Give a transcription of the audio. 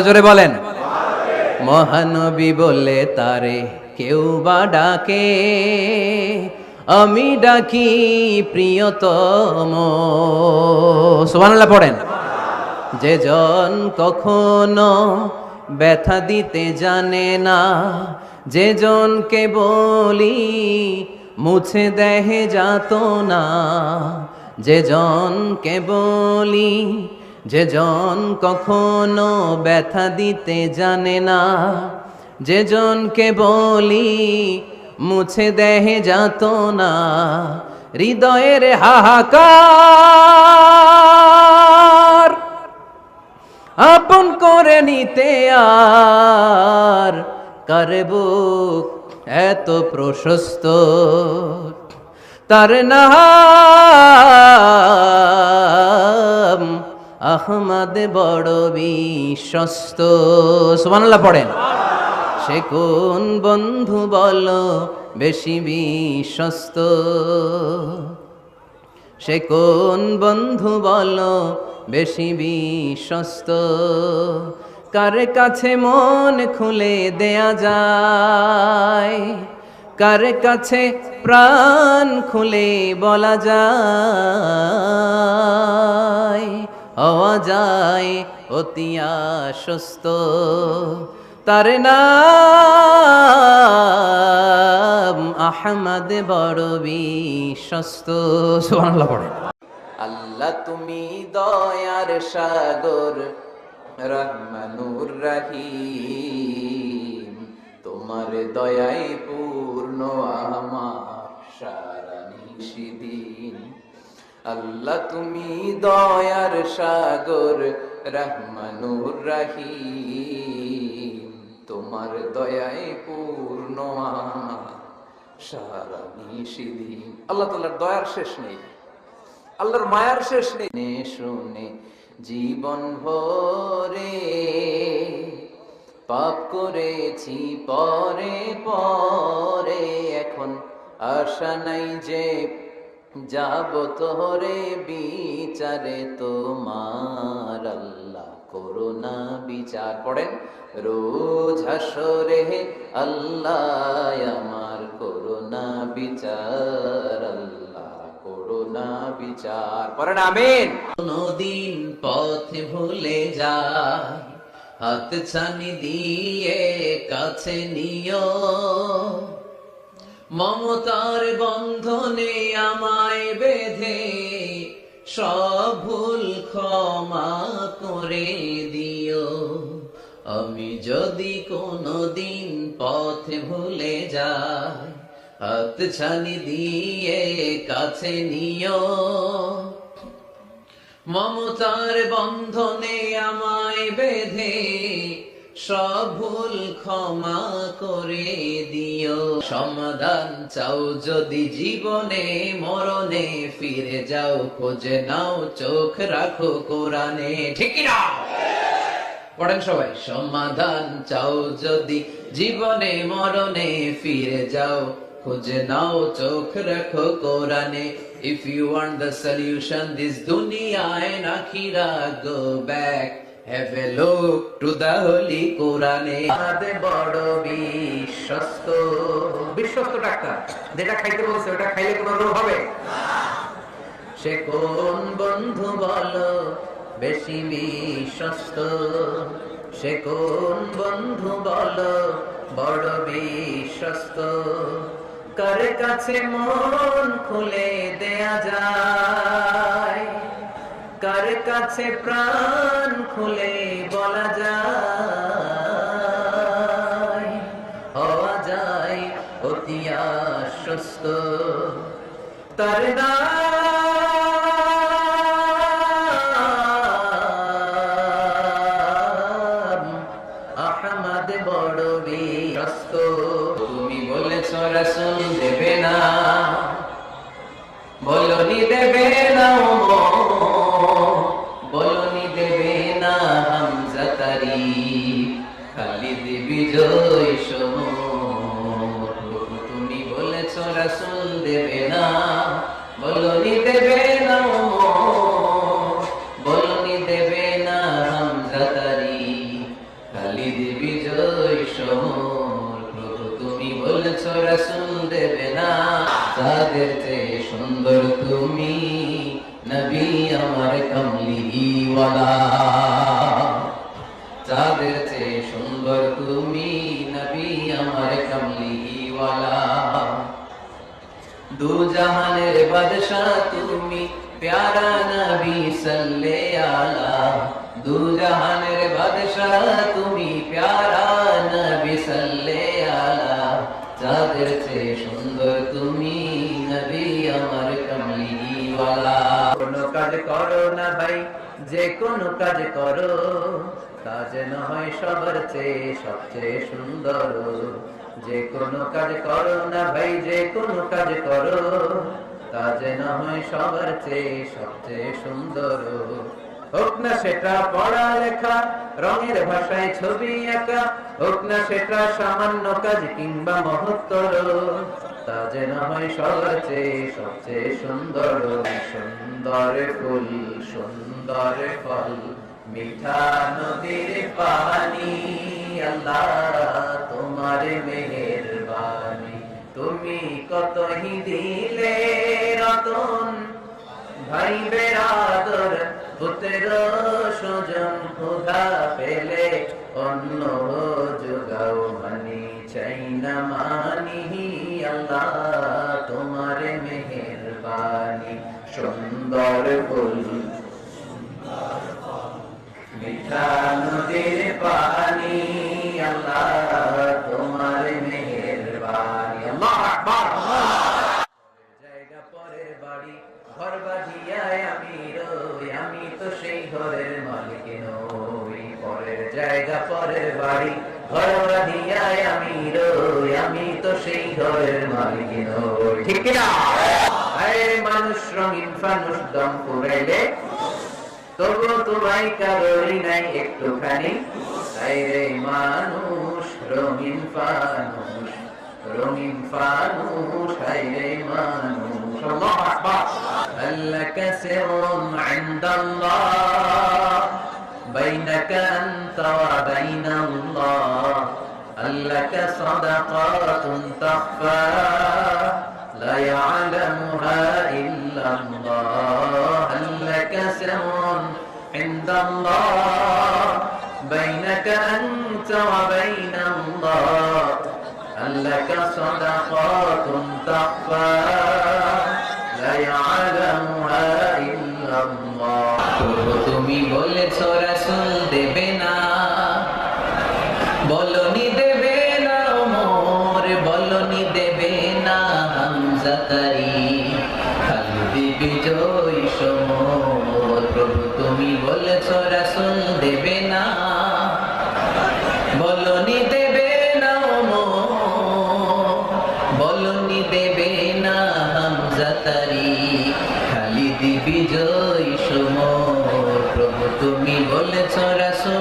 জোরে বলেন মহানবী বলে তারে কেউ বা ডাকে, আমি ডাকি প্রিয়তম। সুবহানাল্লাহ পড়েন। যে জন কখনো ব্যথা দিতে জানে না, যে জনকে বলি মুছে দেহে যাত না, যে জনকে বলি, যে জন কখনো ব্যথা দিতে জানে না, যে জনকে বলি মুছে দেহে যাত না, হৃদয়ের হাহাকার আপন করে নিতে আর কারে বুক এত প্রশস্ত, তার নাম আহমদ বড় বিশ্বস্ত। সুবহানাল্লাহ পড়েন। সে কোন বন্ধু বলো বেশি বিশ্বস্ত, সে কোন বন্ধু বলো বেশি বিশ্বস্ত, কার কাছে মন খুলে দেয়া যায়, কার কাছে প্রাণ খুলে বলা যায়, হওয়া যায় অতি আশ্বস্ত, তার নাম আহমদ বড় বিশ্বস্ত। সুবহানাল্লাহ পড়ে। আল্লাহ তুমি দয়ার সাগর রহমানুর রহিম, তোমার দয়ায় পূর্ণ আমার সারা নিশিদিন। আল্লাহ তুমি দয়ার সাগর রহমানুর রহিম, তোমার দয়ায় পূর্ণ আমার সারা নিশিদিন। আল্লাহ তাআলার দয়ার শেষ নেই, আল্লাহর মায়ার শেষ নেই। শুনে জীবন ভরে পাপ করেছি পরে পরে, এখন আশা নাই যে যাব তোরে বিচারে তোমার। আল্লাহ করোনা বিচার পড়েন রোজ হাসরে, আল্লাহ আমার করোনা বিচার, আল্লাহ করোনা বিচার পড়েন আমিন। কোনদিন পথ ভুলে যায় হাত ছানি দিয়ে কাছে নিও, মমতার বন্ধনে আমায় বেঁধে সব ভুল ক্ষমা করে দিও। আমি যদি কোনদিন পথ ভুলে যাই হাত ছানি দিয়ে কাছে নিও, মমতার বন্ধনে আমায় বেঁধে সব ভুল ক্ষমা করে দিও। সমাধান চাও যদি জীবনে মরণে, ফিরে যাও খোঁজে নাও চোখ রাখো কোরআনে। ঠিক না পড়েন সবাই। সমাধান চাও যদি জীবনে মরণে, ফিরে যাও খুঁজে নাও চোখ রাখো কোরআনে। If you want the solution this dunya and akhirah, go back, have a look to the holy Quran. আমাদের বড় বিশ্বস্ত, বিশ্বস্ত ডাক্তার, যেটা খাইতে বলছে ওটা খাইলে কোনো রোগ হবে না। সে কোন বন্ধু বলো বেশি বিশ্বস্ত, সে কোন বন্ধু বলো বড় বিশ্বস্ত, কার কাছে মন খুলে দেয়া যায়, কার কাছে প্রাণ খুলে বলা যায়, হওয়া যায় অতি আশ্বস্ত, তার নাম আহমদ বড় বিশ্বস্ত। তুমি বলেছ রাসূল দেবে না, বলনি দেবে না, বলনি দেবে না হামজা তারিখ, খালিদ বিজয় সমর। তুমি বলেছ রাসূল দেবে না, বলনি দেবে না, বলনি দেবে না হামজা তারিখ, খালিদ বিজয় সমর। প্রভু তুমি বলেছো রাসূল দেবে না, তাদের চেয়ে সুন্দর তুমি নবী আমার কামলিওয়ালা। তাদের চেয়ে সুন্দর তুমি নবী আমার কামলিওয়ালা। দু জাহানের বাদশাহ তুমি প্যারা নবী সাল্লে আলা। দু জাহানের বাদশাহ তুমি প্যারা নবী সাল্লে আলা। যাদের চেয়ে সুন্দর তুমি নবী আমার কামলিওয়ালা। কোনো কাজ করো না ভাই, যে কোনো কাজ করো, কাজ না হয় সবার চেয়ে সবচেয়ে সুন্দর। যে কোনো কাজ করো না ভাই, যে কোনো কাজ করো, কাজ না হয় সবার চেয়ে সবচেয়ে সুন্দর। হোক না সেটা পড়ালেখা, রঙের ভাষায় ছবি আঁকা, হোক না সেটা সামান্য কাজ কিংবা মহত্তর, কাজ না হয় সবার চেয়ে সবচেয়ে সুন্দর। সুন্দর ফুল সুন্দর ফল, মিঠা নদীর পানি, আল্লাহ তোমার মেহেরবানি। তুমি কতই দিলে রতন, ভাই বেরাদর পুত্র সুজন, ক্ষুধা পেলে অন্ন যোগাও মানি, চাই না মানি, আল্লাহ তোমার মেহেরবানি। সুন্দর ফুল মিঠা নদীর পানি, আল্লাহ তোমার মেহেরবানি। আল্লাহু আকবার। জায়গা পরের বাড়ি, ঘর বাঁধিয়ায় আমি রই, আমি তো সেই ঘরের মালিক নই। পরের জায়গা পরের বাড়ি, ঘর বাঁধিয়ায় আমি রই, আমি তো সেই ঘরের মালিক নই। ঠিক না? আরে মানুষ রঙিন ফানুষ, দম ফুরাইলে তবু তোমায় কারোরই নাই একটুখানি। তাই রে মানুষ রঙিন ফানুষ, রঙিন ফানুষ, হাই রে মানুষ। আল্লাহু আকবার। আল্লাকা সিররুন ইনদাল্লাহ, বাইনাকা আনতা ওয়া বাইনাল্লাহ, আল্লাকা সাদাকাতুন তাখফা, লা ইয়ালামুহা ইল্লাল্লাহ। আল্লাকা সিররুন ইনদাল্লাহ, বাইনাকা আনতা ওয়া বাইনাল্লাহ, আল্লাকা সাদাকাতুন তাখফা, লা ইয়ালামুহা ইল্লাল্লাহ। তুমি বলেছো রাসূল দেবে না, বলনি দেবে না ওমর, বলনি দেবে না হামজা তারি, খালিদ বিজয় সমর। প্রভু তুমি বলেছো রাসূল দেবে না, বলনি দেবে না ওমর, বলনি দেবে না হামজা তারি, খালিদ বিজয় সমর। প্রভু তুমি বলেছো রাসূল